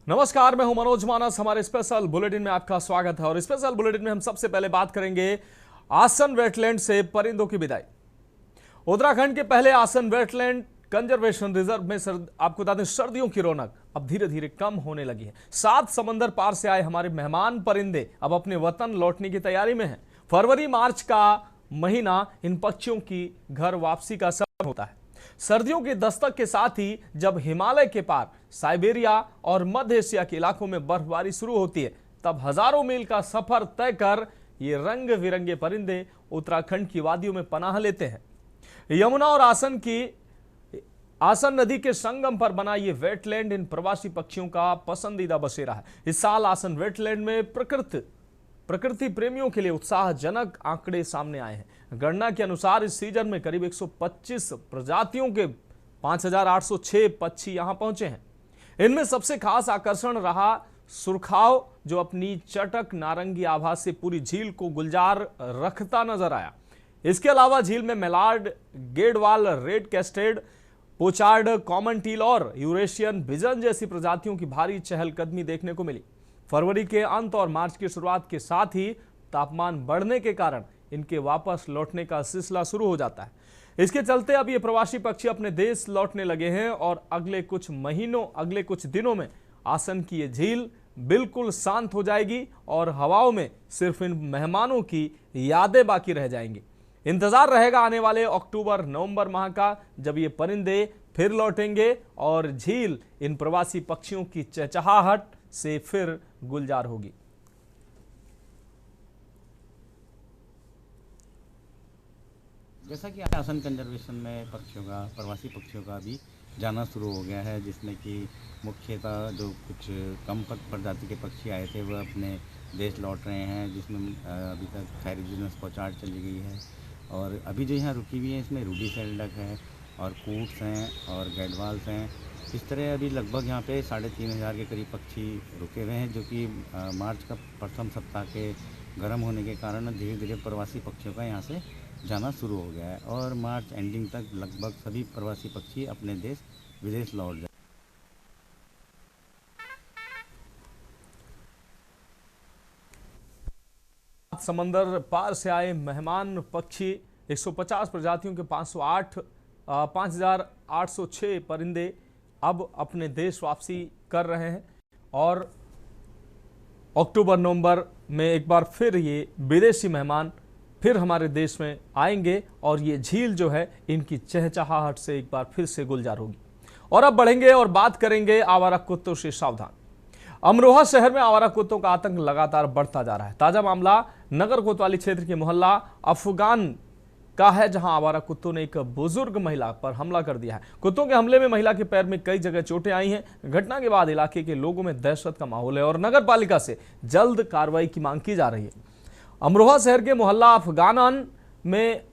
नमस्कार, मैं हूं मनोज मानस। हमारे स्पेशल बुलेटिन में आपका स्वागत है और स्पेशल बुलेटिन में हम सबसे पहले बात करेंगे आसन वेटलैंड से परिंदों की विदाई। उत्तराखंड के पहले आसन वेटलैंड कंजर्वेशन रिजर्व में आपको बता दें सर्दियों की रौनक अब धीरे धीरे कम होने लगी है। 7 समंदर पार से आए हमारे मेहमान परिंदे अब अपने वतन लौटने की तैयारी में हैं। फरवरी मार्च का महीना इन पक्षियों की घर वापसी का समय होता है। सर्दियों की दस्तक के साथ ही जब हिमालय के पार साइबेरिया और मध्य एशिया के इलाकों में बर्फबारी शुरू होती है, तब हजारों मील का सफर तय कर ये रंग बिरंगे परिंदे उत्तराखंड की वादियों में पनाह लेते हैं। यमुना और आसन नदी के संगम पर बना ये वेटलैंड इन प्रवासी पक्षियों का पसंदीदा बसेरा है। इस साल आसन वेटलैंड में प्रकृति प्रेमियों के लिए उत्साहजनक आंकड़े सामने आए हैं। गणना के अनुसार इस सीजन में करीब 125 प्रजातियों के 5,806 पक्षी यहां पहुंचे हैं। इनमें सबसे खास आकर्षण रहा सुरखाव, जो अपनी चटक नारंगी आभा से पूरी झील को गुलजार रखता नजर आया। इसके अलावा झील में mallard, gadwall, red crested, pochard, common teal और यूरेशियन बिजन जैसी प्रजातियों की भारी चहलकदमी देखने को मिली। फरवरी के अंत और मार्च की शुरुआत के साथ ही तापमान बढ़ने के कारण इनके वापस लौटने का सिलसिला शुरू हो जाता है। इसके चलते अब ये प्रवासी पक्षी अपने देश लौटने लगे हैं और अगले कुछ दिनों में आसन की ये झील बिल्कुल शांत हो जाएगी और हवाओं में सिर्फ इन मेहमानों की यादें बाकी रह जाएंगी। इंतजार रहेगा आने वाले अक्टूबर-नवंबर माह का, जब ये परिंदे फिर लौटेंगे और झील इन प्रवासी पक्षियों की चहचहाहट से फिर गुलजार होगी। जैसा कि आसन कंजर्वेशन में प्रवासी पक्षियों का भी जाना शुरू हो गया है, जिसमें कि मुख्यतः जो कुछ कम प्रजाति के पक्षी आए थे वह अपने देश लौट रहे हैं, जिसमें अभी तक थैरिजिनस पोचार्ड चली गई है और अभी जो यहाँ रुकी हुई है इसमें रूडी सेल्डक है और कूट्स हैं और गैडवाल्स हैं। इस तरह अभी लगभग यहाँ पे 3,500 के करीब पक्षी रुके हुए हैं, जो कि मार्च का प्रथम सप्ताह के गर्म होने के कारण धीरे धीरे प्रवासी पक्षियों का यहाँ से जाना शुरू हो गया है और मार्च एंडिंग तक लगभग सभी प्रवासी पक्षी अपने देश विदेश लौट जाए। समंदर पार से आए मेहमान पक्षी 150 प्रजातियों के 5,806 परिंदे अब अपने देश वापसी कर रहे हैं और अक्टूबर-नवंबर में एक बार फिर ये विदेशी मेहमान फिर हमारे देश में आएंगे और ये झील जो है इनकी चहचहाहट से एक बार फिर से गुलजार होगी। और अब बढ़ेंगे और बात करेंगे आवारा कुत्तों से सावधान। अमरोहा शहर में आवारा कुत्तों का आतंक लगातार बढ़ता जा रहा है। ताजा मामला नगर कोतवाली क्षेत्र के मोहल्ला अफगान का है, जहां आवारा कुत्तों ने एक बुजुर्ग महिला पर हमला कर दिया है। कुत्तों के हमले में महिला के पैर में कई जगह चोटें आई हैं। घटना के बाद इलाके के लोगों में दहशत का माहौल है और नगर पालिका से जल्द कार्रवाई की मांग की जा रही है। अमरोहा शहर के मोहल्ला अफगान में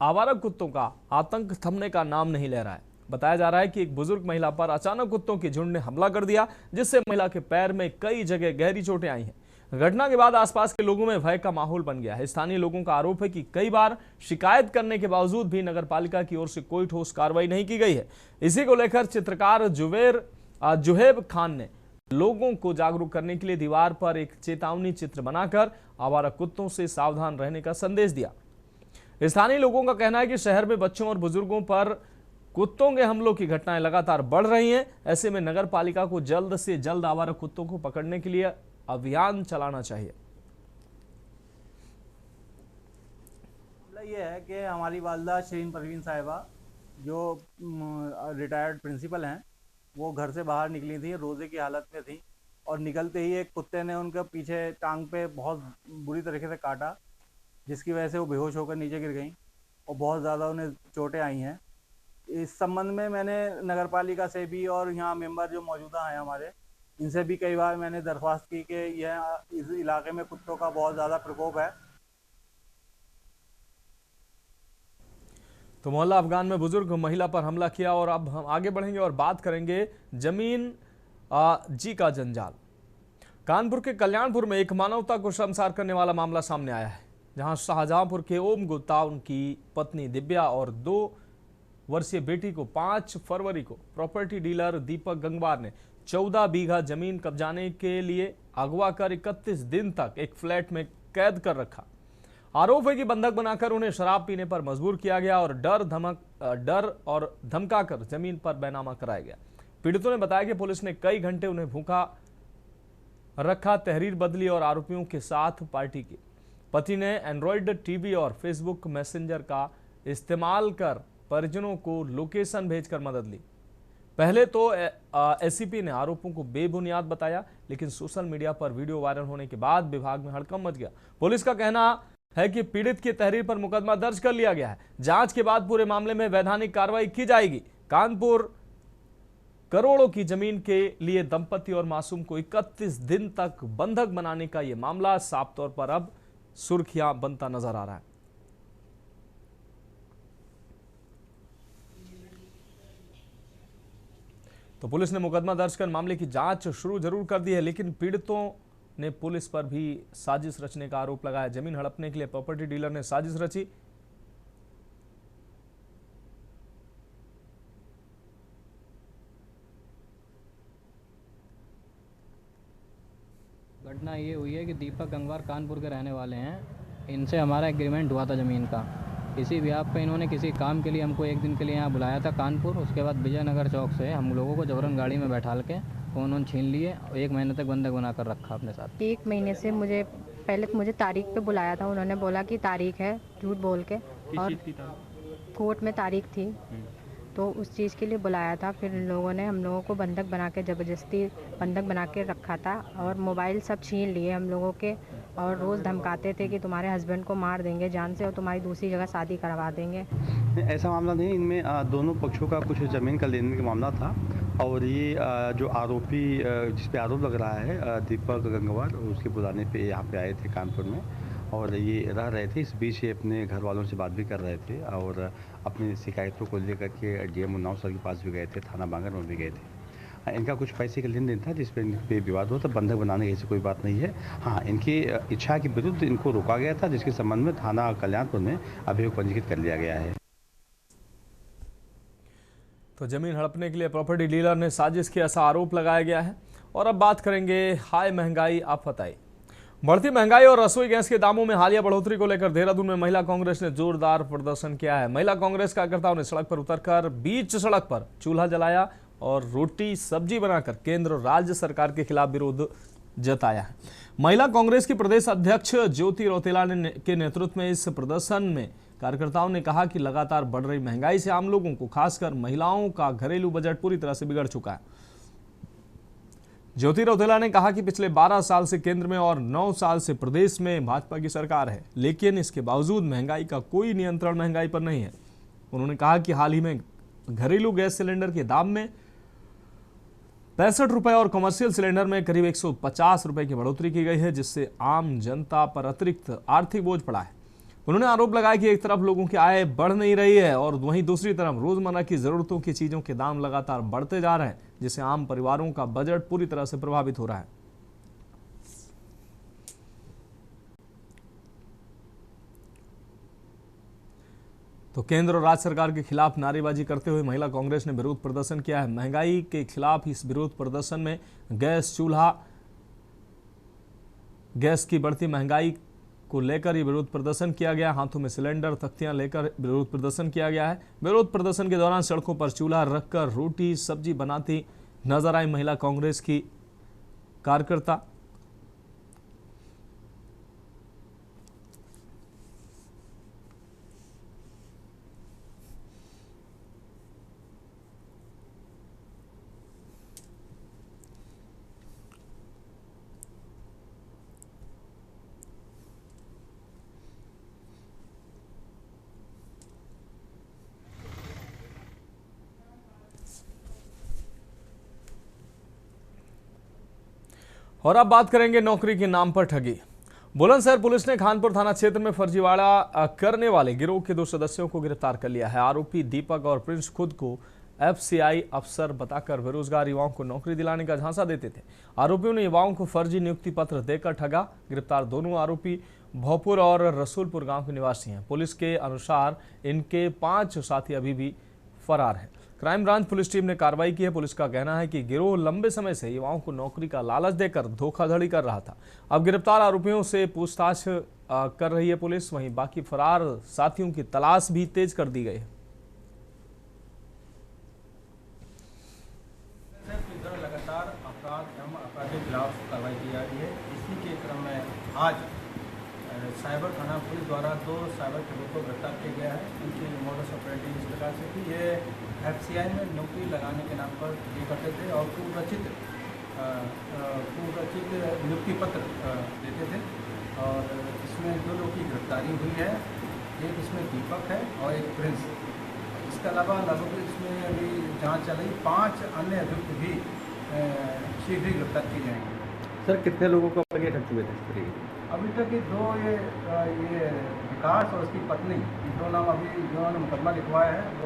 आवारा कुत्तों का आतंक थमने का नाम नहीं ले रहा है। बताया जा रहा है कि एक बुजुर्ग महिला पर अचानक कुत्तों के झुंड ने हमला कर दिया, जिससे महिला के पैर में कई जगह गहरी चोटें आई हैं। घटना के बाद आसपास के लोगों में भय का माहौल बन गया है। स्थानीय लोगों का आरोप है कि कई बार शिकायत करने के बावजूद भी नगरपालिका की ओर से कोई ठोस कार्रवाई नहीं की गई है। इसी को लेकर चित्रकार जुहेब खान ने लोगों को जागरूक करने के लिए दीवार पर एक चेतावनी चित्र बनाकर आवारा कुत्तों से सावधान रहने का संदेश दिया। स्थानीय लोगों का कहना है कि शहर में बच्चों और बुजुर्गों पर कुत्तों के हमलों की घटनाएं लगातार बढ़ रही हैं। ऐसे में नगर पालिका को जल्द से जल्द आवारा कुत्तों को पकड़ने के लिए अभियान चलाना चाहिए। ये है कि हमारी वालदा शरीन परवीन साहिबा जो रिटायर्ड प्रिंसिपल हैं, वो घर से बाहर निकली थी, रोजे की हालत में थी और निकलते ही एक कुत्ते ने उनके पीछे टांग पे बहुत बुरी तरीके से काटा, जिसकी वजह से वो बेहोश होकर नीचे गिर गई और बहुत ज़्यादा उन्हें चोटें आई हैं। इस संबंध में मैंने नगरपालिका से भी और यहाँ मेंबर जो मौजूदा हैं हमारे, इनसे भी कई बार मैंने दरख्वास्त की कि यह इस इलाके में कुत्तों का बहुत ज़्यादा प्रकोप है। तो मोहल्ला अफगान में बुजुर्ग महिला पर हमला किया। और अब हम आगे बढ़ेंगे और बात करेंगे जमीन जी का जंजाल। कानपुर के कल्याणपुर में एक मानवता को शर्मसार करने वाला मामला सामने आया है, जहां शाहजहांपुर के ओम गुप्ता, उनकी पत्नी दिव्या और 2 वर्षीय बेटी को 5 फरवरी को प्रॉपर्टी डीलर दीपक गंगवार ने 14 बीघा जमीन कब्जाने के लिए अगवा कर 31 दिन तक एक फ्लैट में कैद कर रखा। आरोप है कि बंधक बनाकर उन्हें शराब पीने पर मजबूर किया गया और डर और धमकाकर जमीन पर बैनामा कराया गया। पीड़ितों ने बताया कि पुलिस ने कई घंटे उन्हें भूखा रखा, तहरीर बदली और आरोपियों के साथ पार्टी की। पति ने एंड्रॉयड टीवी और फेसबुक मैसेंजर का इस्तेमाल कर परिजनों को लोकेशन भेजकर मदद ली। पहले तो एसीपी ने आरोपों को बेबुनियाद बताया, लेकिन सोशल मीडिया पर वीडियो वायरल होने के बाद विभाग में हड़कंप मच गया। पुलिस का कहना है कि पीड़ित की तहरीर पर मुकदमा दर्ज कर लिया गया है। जांच के बाद पूरे मामले में वैधानिक कार्रवाई की जाएगी। कानपुर करोड़ों की जमीन के लिए दंपति और मासूम को 31 दिन तक बंधक बनाने का यह मामला साफ तौर पर अब सुर्खियां बनता नजर आ रहा है। तो पुलिस ने मुकदमा दर्ज कर मामले की जांच शुरू जरूर कर दी है, लेकिन पीड़ितों ने पुलिस पर भी साजिश रचने का आरोप लगाया। जमीन हड़पने के लिए प्रॉपर्टी डीलर ने साजिश रची। घटना ये हुई है कि दीपक गंगवार कानपुर के रहने वाले हैं। इनसे हमारा एग्रीमेंट हुआ था ज़मीन का। इसी ब्याह पे इन्होंने किसी काम के लिए हमको एक दिन के लिए यहाँ बुलाया था कानपुर। उसके बाद विजयनगर चौक से हम लोगों को जबरन गाड़ी में बैठाल के फ़ोन छीन लिए और 1 महीने तक बंधक बना कर रखा अपने साथ। 1 महीने से मुझे तारीख पे बुलाया था। उन्होंने बोला कि तारीख है, झूठ बोल के, और कोर्ट में तारीख थी तो उस चीज़ के लिए बुलाया था। फिर इन लोगों ने हम लोगों को बंधक बना के ज़बरदस्ती बंधक बना के रखा था और मोबाइल सब छीन लिए हम लोगों के, और रोज़ धमकाते थे कि तुम्हारे हस्बैंड को मार देंगे जान से और तुम्हारी दूसरी जगह शादी करवा देंगे। ऐसा मामला नहीं, इनमें दोनों पक्षों का कुछ ज़मीन का लेने का मामला था। और ये जो आरोपी जिस पे आरोप लग रहा है दीपक गंगवार, उसके बुलाने पे यहाँ पे आए थे कानपुर में और ये रह रहे थे। इस बीच ये अपने घर वालों से बात भी कर रहे थे और अपनी शिकायतों को लेकर के डीएम उन्नाव सर के पास भी गए थे, थाना बांगर में भी गए थे। इनका कुछ पैसे का लेन देन था जिस पे विवाद हुआ था। बंधक बनाने की ऐसी कोई बात नहीं है। हाँ, इनकी इच्छा के विरुद्ध इनको रोका गया था, जिसके संबंध में थाना कल्याणपुर में अभियोग पंजीकृत कर लिया गया है। तो जमीन हड़पने के लिए प्रॉपर्टी डीलर ने साजिश की, ऐसा आरोप लगाया गया है। और अब बात करेंगे हाई महंगाई आफत आई। बढ़ती महंगाई और रसोई गैस के दामों में हालिया बढ़ोतरी को लेकर देहरादून में महिला कांग्रेस ने जोरदार प्रदर्शन किया है। महिला कांग्रेस कार्यकर्ताओं ने सड़क पर उतरकर बीच सड़क पर चूल्हा जलाया और रोटी सब्जी बनाकर केंद्र और राज्य सरकार के खिलाफ विरोध जताया है। महिला कांग्रेस की प्रदेश अध्यक्ष ज्योति रौतेला के नेतृत्व में इस प्रदर्शन में कार्यकर्ताओं ने कहा कि लगातार बढ़ रही महंगाई से आम लोगों को, खासकर महिलाओं का घरेलू बजट पूरी तरह से बिगड़ चुका है। ज्योति रौतेला ने कहा कि पिछले 12 साल से केंद्र में और 9 साल से प्रदेश में भाजपा की सरकार है, लेकिन इसके बावजूद महंगाई का कोई नियंत्रण महंगाई पर नहीं है। उन्होंने कहा कि हाल ही में घरेलू गैस सिलेंडर के दाम में 65 रुपए और कमर्शियल सिलेंडर में करीब 150 रुपए की बढ़ोतरी की गई है, जिससे आम जनता पर अतिरिक्त आर्थिक बोझ पड़ा है। उन्होंने आरोप लगाया कि एक तरफ लोगों की आय बढ़ नहीं रही है और वहीं दूसरी तरफ रोजमर्रा की जरूरतों की चीजों के दाम लगातार बढ़ते जा रहे हैं, जिससे आम परिवारों का बजट पूरी तरह से प्रभावित हो रहा है। तो केंद्र और राज्य सरकार के खिलाफ नारेबाजी करते हुए महिला कांग्रेस ने विरोध प्रदर्शन किया है। महंगाई के खिलाफ इस विरोध प्रदर्शन में गैस चूल्हा, गैस की बढ़ती महंगाई को लेकर ये विरोध प्रदर्शन किया गया। हाथों में सिलेंडर, तख्तियां लेकर विरोध प्रदर्शन किया गया है। विरोध प्रदर्शन के दौरान सड़कों पर चूल्हा रखकर रोटी सब्जी बनाती नजर आई महिला कांग्रेस की कार्यकर्ता। और अब बात करेंगे नौकरी के नाम पर ठगी। बुलंदशहर पुलिस ने खानपुर थाना क्षेत्र में फर्जीवाड़ा करने वाले गिरोह के 2 सदस्यों को गिरफ्तार कर लिया है। आरोपी दीपक और प्रिंस खुद को एफसीआई अफसर बताकर बेरोजगार युवाओं को नौकरी दिलाने का झांसा देते थे। आरोपियों ने युवाओं को फर्जी नियुक्ति पत्र देकर ठगा। गिरफ्तार दोनों आरोपी भोपुर और रसूलपुर गांव के निवासी हैं। पुलिस के अनुसार इनके 5 साथी अभी भी फरार हैं। क्राइम ब्रांच पुलिस टीम ने कार्रवाई की है। पुलिस का कहना है कि गिरोह लंबे समय से युवाओं को नौकरी का लालच देकर धोखाधड़ी कर रहा था। अब गिरफ्तार आरोपियों से पूछताछ कर रही है पुलिस। वहीं बाकी फरार साथियों की तलाश भी तेज कर दी गई है। लगातार अपराध एवं अपराधियों के खिलाफ कार्रवाई की जा रही है। इसी के क्रम में आज साइबर थाना पुलिस द्वारा 2 साइबर ठगों को गिरफ्तार किया गया है। उनकी मोडस ऑपरेंडी इस प्रकार से कि ये FCI में नौकरी लगाने के नाम पर ये करते थे और पूर्वरचित नियुक्ति पत्र देते थे। और इसमें 2 लोगों की गिरफ्तारी हुई है, एक इसमें दीपक है और एक प्रिंस। इसके अलावा लगभग इसमें अभी जांच चल रही, 5 अन्य अभियुक्त भी शीघ्र ही गिरफ्तार किए जाएंगे। सर कितने लोगों को आगे ठग चुके थे इस तरीके से? अभी तक ये 2 ये विकास और उसकी पत्नी, इन 2 नाम अभी जिन्होंने मुकदमा लिखवाया है।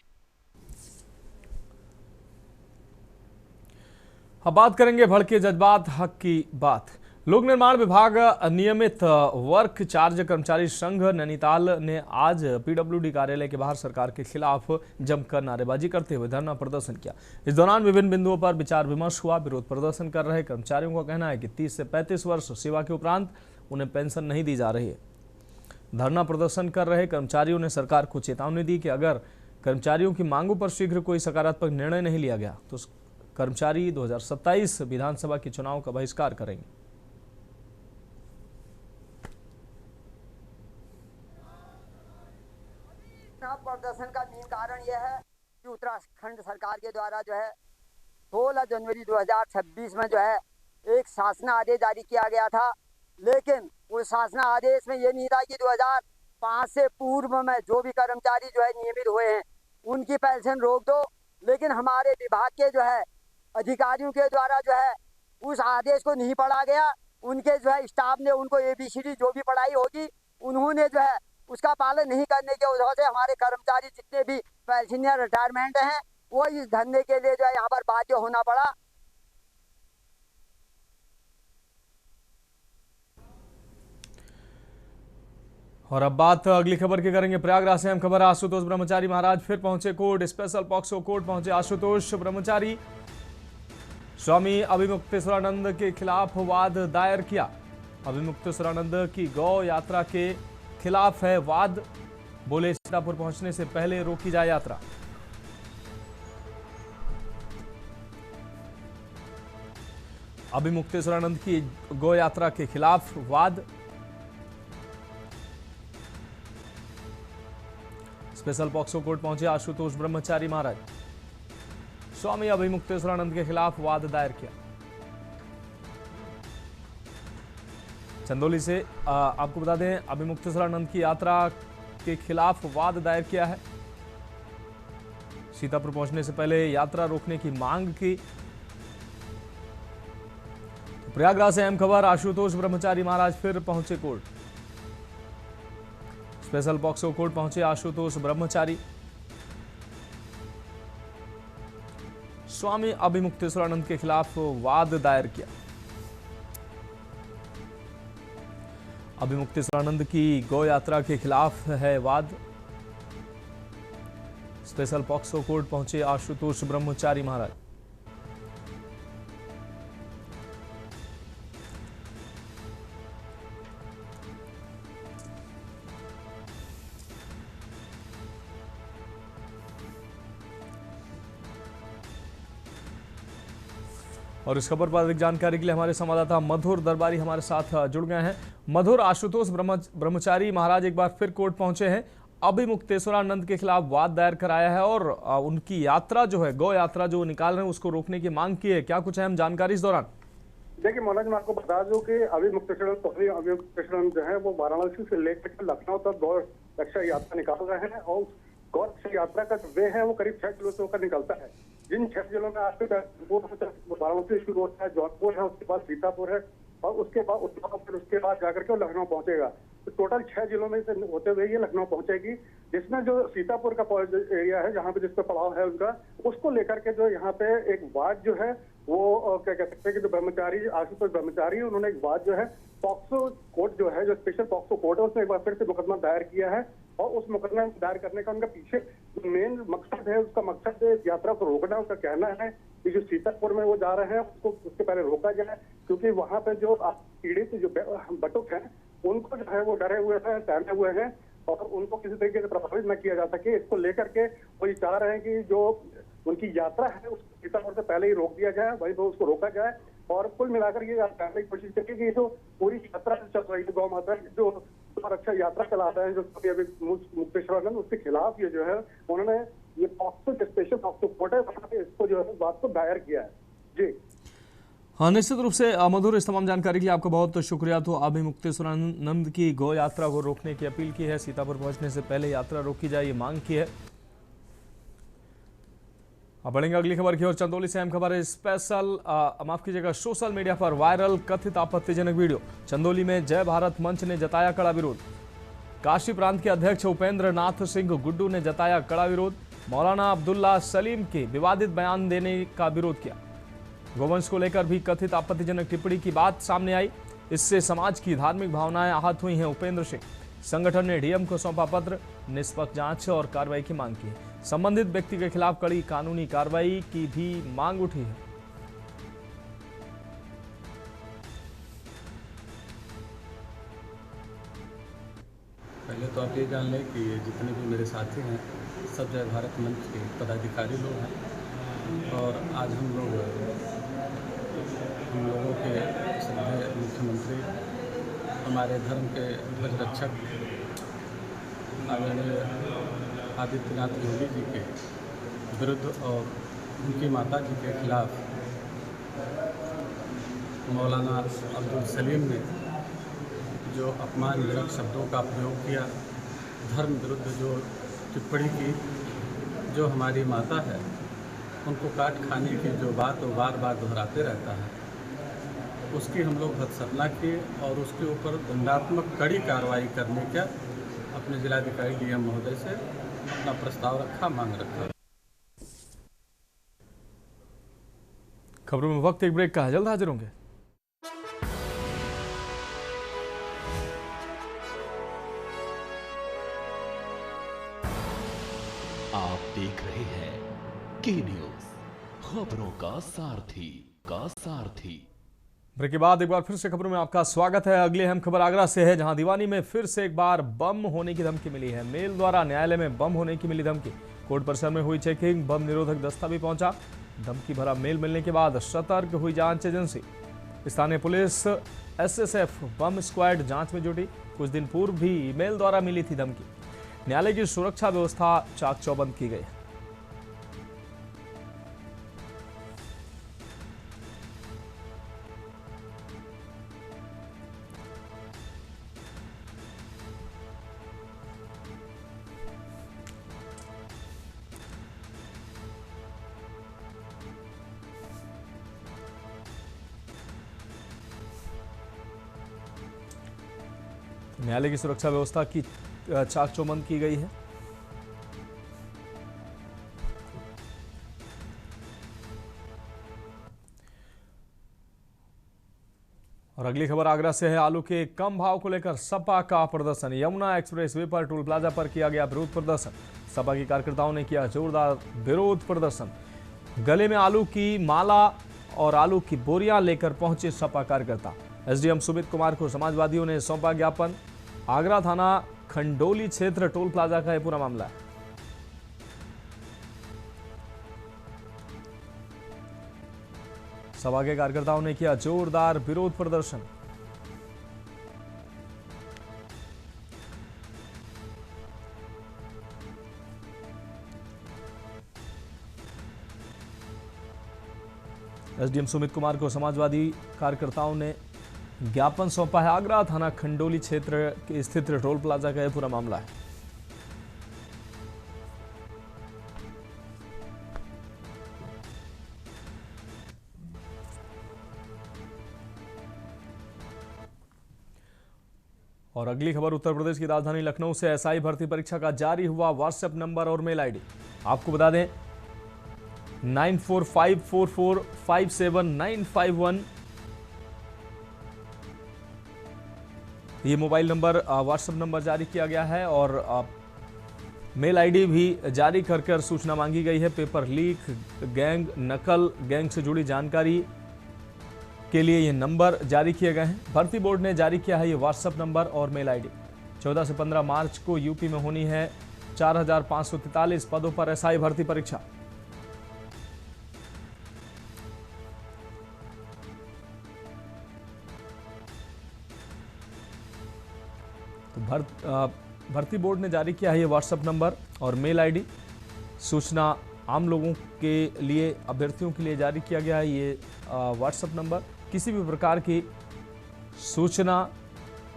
अब बात करेंगे भड़के जज्बात हक की बात। लोक निर्माण विभाग नियमित वर्क चार्ज कर्मचारी संघ नैनीताल ने आज PWD कार्यालय के बाहर सरकार के खिलाफ जमकर नारेबाजी करते हुए धरना प्रदर्शन किया। इस दौरान विभिन्न बिंदुओं पर विचार विमर्श हुआ। विरोध प्रदर्शन कर रहे कर्मचारियों का कहना है कि 30 से 35 वर्ष सेवा के उपरांत उन्हें पेंशन नहीं दी जा रही है। धरना प्रदर्शन कर रहे कर्मचारियों ने सरकार को चेतावनी दी कि अगर कर्मचारियों की मांगों पर शीघ्र कोई सकारात्मक निर्णय नहीं लिया गया तो कर्मचारी 2027 विधानसभा के चुनाव का बहिष्कार करेंगे। प्रदर्शन का मेन कारण यह है कि उत्तराखंड सरकार के द्वारा जो है 16 जनवरी 2026 में जो है एक शासन आदेश जारी किया गया था, लेकिन उस शासन आदेश में ये नहीं था कि 2005 से पूर्व में जो भी कर्मचारी जो है नियमित हुए हैं उनकी पेंशन रोक दो। लेकिन हमारे विभाग के जो है अधिकारियों के द्वारा जो है उस आदेश को नहीं पढ़ा गया। उनके जो है स्टाफ ने उनको ABCD जो भी पढ़ाई होगी उन्होंने जो है उसका पालन नहीं करने के वजह से हमारे कर्मचारी जितने भी पेंशन या रिटायरमेंट हैं वो इस धरने के लिए जो है यहाँ पर बाध्य होना पड़ा। और अब बात अगली खबर की करेंगे। प्रयागराज से अहम खबर। आशुतोष ब्रह्मचारी महाराज फिर पहुंचे कोर्ट। स्पेशल पॉक्सो कोर्ट पहुंचे आशुतोष ब्रह्मचारी। स्वामी अभिमुक्तेश्वरानंद के खिलाफ वाद दायर किया। अभिमुक्तेश्वरानंद की गौ यात्रा के खिलाफ है वाद। बोले सीतापुर पहुंचने से पहले रोकी जाए यात्रा। अभिमुक्तेश्वरानंद की गौ यात्रा के खिलाफ वाद। स्पेशल पॉक्सो कोर्ट पहुंचे आशुतोष ब्रह्मचारी महाराज। स्वामी अभिमुक्तेश्वरानंद के खिलाफ वाद दायर किया। चंदौली से आपको बता दें अभिमुक्तेश्वरानंद की यात्रा के खिलाफ वाद दायर किया है। सीतापुर पहुंचने से पहले यात्रा रोकने की मांग की। प्रयागराज से अहम खबर। आशुतोष ब्रह्मचारी महाराज फिर पहुंचे कोर्ट। स्पेशल पॉक्सो कोर्ट पहुंचे आशुतोष ब्रह्मचारी। स्वामी अभिमुक्तेश्वरानंद के खिलाफ वाद दायर किया। अभिमुक्तेश्वरानंद की गौ यात्रा के खिलाफ है वाद। स्पेशल पॉक्सो कोर्ट पहुंचे आशुतोष ब्रह्मचारी महाराज। और इस खबर पर अधिक जानकारी के लिए हमारे संवाददाता मधुर दरबारी हमारे साथ जुड़ गए हैं। मधुर, आशुतोष ब्रह्मचारी महाराज एक बार फिर कोर्ट पहुंचे हैं। अभिमुक्तेश्वरानंद के खिलाफ वाद दायर कराया है और उनकी यात्रा जो है गौ यात्रा जो निकाल रहे हैं उसको रोकने की मांग की है। क्या कुछ अहम जानकारी इस दौरान? देखिए मनोज, मैं आपको बता दूं कि अभिमुक्तेश्वरानंद जो है वो वाराणसी से लेकर लखनऊ तक गौ रक्षा यात्रा निकाल रहे हैं और गौ रक्षा यात्रा का जो वे है वो करीब 6 किलो से होकर निकलता है। जिन 6 जिलों में आज वाराणसी शुरू होता है, जौनपुर है, उसके बाद सीतापुर है और उसके बाद जाकर के लखनऊ पहुंचेगा। तो टोटल 6 जिलों में से होते हुए ये लखनऊ पहुंचेगी, जिसमें जो सीतापुर का एरिया है जहाँ पे जिस पे पड़ाव है उनका, उसको लेकर के जो यहाँ पे एक वाद जो है वो क्या कह सकते हैं कि जो ब्रह्मचारी आशुतोष ब्रह्मचारी उन्होंने एक वाद जो है पॉक्सो कोर्ट जो है जो स्पेशल पॉक्सो कोर्ट है उसने एक बार फिर से मुकदमा दायर किया है और उस मुकदमा दायर करने का उनका पीछे मेन मकसद है, उसका मकसद है यात्रा को रोकना। उसका कहना है कि जो सीतापुर में वो जा रहे हैं उसको उसके पहले रोका जाए, क्योंकि वहां पे जो पीड़ित जो बटुक हैं उनको जो है वो डरे हुए हैं, सहमे हुए हैं और उनको किसी तरीके से प्रभावित न किया जा सके। इसको लेकर के वो ये चाह रहे हैं कि जो उनकी यात्रा है उसको सीतापुर से पहले ही रोक दिया जाए, वहीं पर उसको रोका जाए। और कुल मिलाकर ये जानने की कोशिश करिए कि ये जो पूरी यात्रा चल रही है, गौ माता जो रक्षा यात्रा चला रहे हैं, जो अभी मुक्तेश्वरानंद, उसके खिलाफ ये जो है उन्होंने ये पॉक्सो स्पेशल पॉक्सो कोर्ट है वहाँ पे इसको जो है बात को दायर किया है। जी हाँ, निश्चित रूप से मधुर, इस तमाम जानकारी के लिए आपका बहुत शुक्रिया। तो अभी मुक्तेश्वरानंद की गौ यात्रा को रोकने की अपील की है, सीतापुर पहुंचने से पहले यात्रा रोकी जाए, ये मांग की है। अब बढ़ेंगे अगली खबर की ओर। चंदौली से अहम खबर है, स्पेशल माफ कीजिएगा सोशल मीडिया पर वायरल कथित आपत्तिजनक वीडियो। चंदौली में जय भारत मंच ने जताया कड़ा विरोध। काशी प्रांत के अध्यक्ष उपेंद्र नाथ सिंह गुड्डू ने जताया कड़ा विरोध। मौलाना अब्दुल्ला सलीम के विवादित बयान देने का विरोध किया। गोवंश को लेकर भी कथित आपत्तिजनक टिप्पणी की बात सामने आई। इससे समाज की धार्मिक भावनाएं आहत हुई हैं। उपेंद्र सिंह संगठन ने डीएम को सौंपा पत्र, निष्पक्ष जांच और कार्रवाई की मांग की है। संबंधित व्यक्ति के खिलाफ कड़ी कानूनी कार्रवाई की भी मांग उठी है। पहले तो आप ये जान लें कि जितने भी मेरे साथी हैं सब जय भारत मंच के पदाधिकारी लोग हैं और आज हम लोगों के श्रद्धेय मुख्यमंत्री, हमारे धर्म के ध्वज रक्षक आदरणीय आदित्यनाथ योगी जी के विरुद्ध और उनकी माता जी के खिलाफ मौलाना अब्दुल सलीम ने जो अपमानजनक शब्दों का प्रयोग किया, धर्म विरुद्ध जो टिप्पणी की, जो हमारी माता है उनको काट खाने की जो बात वो बार बार दोहराते रहता है, उसकी हम लोग भत्सना किए और उसके ऊपर दंडात्मक कड़ी कार्रवाई करने का अपने जिलाधिकारी डीएम महोदय से अपना प्रस्ताव रखा, मांग रखा। खबरों में वक्त एक ब्रेक का है, जल्द हाजिर होंगे। आप देख रहे हैं के न्यूज, खबरों का सारथी। ब्रेक के बाद एक बार फिर से खबरों में आपका स्वागत है। अगली अहम खबर आगरा से है, जहां दीवानी में फिर से एक बार बम होने की धमकी मिली है। मेल द्वारा न्यायालय में बम होने की मिली धमकी। कोर्ट परिसर में हुई चेकिंग, बम निरोधक दस्ता भी पहुंचा। धमकी भरा मेल मिलने के बाद सतर्क हुई जांच एजेंसी। स्थानीय पुलिस, एसएसएफ, बम स्क्वाड जांच में जुटी। कुछ दिन पूर्व भी ईमेल द्वारा मिली थी धमकी। न्यायालय की सुरक्षा व्यवस्था चाक चौबंद की गई। न्यायालय की सुरक्षा व्यवस्था की चाक चौबंद की गई है। और अगली खबर आगरा से है। आलू के कम भाव को लेकर सपा का प्रदर्शन। यमुना एक्सप्रेस वे पर टोल प्लाजा पर किया गया विरोध प्रदर्शन। सपा के कार्यकर्ताओं ने किया जोरदार विरोध प्रदर्शन। गले में आलू की माला और आलू की बोरियां लेकर पहुंचे सपा कार्यकर्ता। एसडीएम सुमित कुमार को समाजवादियों ने सौंपा ज्ञापन। आगरा थाना खंडोली क्षेत्र टोल प्लाजा का यह पूरा मामला है। सपा के कार्यकर्ताओं ने किया जोरदार विरोध प्रदर्शन। एसडीएम सुमित कुमार को समाजवादी कार्यकर्ताओं ने ज्ञापन सौंपा है। आगरा थाना खंडोली क्षेत्र के स्थित टोल प्लाजा का यह पूरा मामला है। और अगली खबर उत्तर प्रदेश की राजधानी लखनऊ से। एसआई भर्ती परीक्षा का जारी हुआ व्हाट्सएप नंबर और मेल आईडी। आपको बता दें 9454457951 ये मोबाइल नंबर व्हाट्सएप नंबर जारी किया गया है। और मेल आईडी भी जारी कर सूचना मांगी गई है। पेपर लीक, गैंग, नकल गैंग से जुड़ी जानकारी के लिए ये नंबर जारी किए गए हैं। भर्ती बोर्ड ने जारी किया है ये व्हाट्सएप नंबर और मेल आईडी। 14 से 15 मार्च को यूपी में होनी है 4543 पदों पर एसआई भर्ती परीक्षा। तो भर्ती बोर्ड ने जारी किया है ये व्हाट्सएप नंबर और मेल आईडी। सूचना आम लोगों के लिए, अभ्यर्थियों के लिए जारी किया गया है ये व्हाट्सएप नंबर। किसी भी प्रकार की सूचना,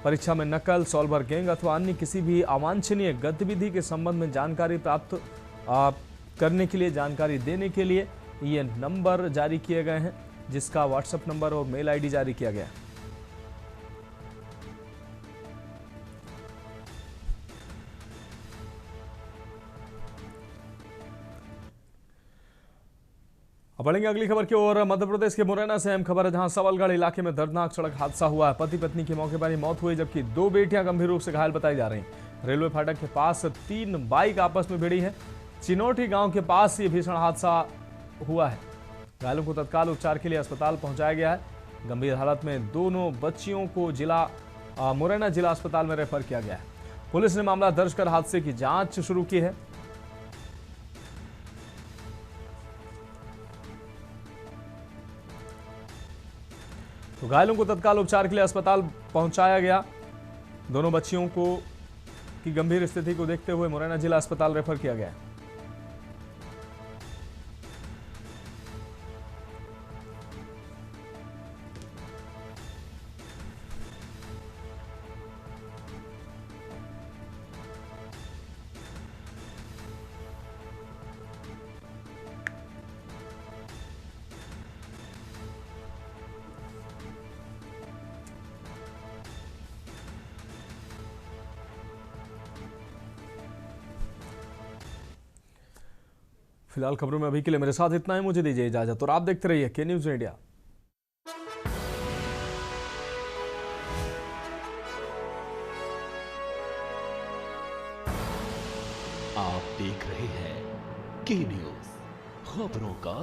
परीक्षा में नकल, सॉल्वर गैंग अथवा अन्य किसी भी अवांछनीय गतिविधि के संबंध में जानकारी प्राप्त करने के लिए, जानकारी देने के लिए ये नंबर जारी किए गए हैं, जिसका व्हाट्सएप नंबर और मेल आईडी जारी किया गया है। अब बढ़ेंगे अगली खबर की ओर। मध्य प्रदेश के मुरैना से अहम खबर है, जहां सबलगढ़ इलाके में दर्दनाक सड़क हादसा हुआ है। पति पत्नी की मौके पर ही मौत हुई, जबकि 2 बेटियां गंभीर रूप से घायल बताई जा रही हैं। रेलवे फाटक के पास 3 बाइक आपस में भिड़ी है। चिनोटी गांव के पास ये भीषण हादसा हुआ है। घायलों को तत्काल उपचार के लिए अस्पताल पहुंचाया गया है। गंभीर हालत में दोनों बच्चियों को मुरैना जिला अस्पताल में रेफर किया गया है। पुलिस ने मामला दर्ज कर हादसे की जांच शुरू की है। तो घायलों को तत्काल उपचार के लिए अस्पताल पहुंचाया गया। दोनों बच्चियों की गंभीर स्थिति को देखते हुए मुरैना जिला अस्पताल रेफर किया गया। फिलहाल खबरों में अभी के लिए मेरे साथ इतना ही। मुझे दीजिए इजाजत और आप देखते रहिए के न्यूज़ इंडिया। आप देख रहे हैं के न्यूज़, खबरों का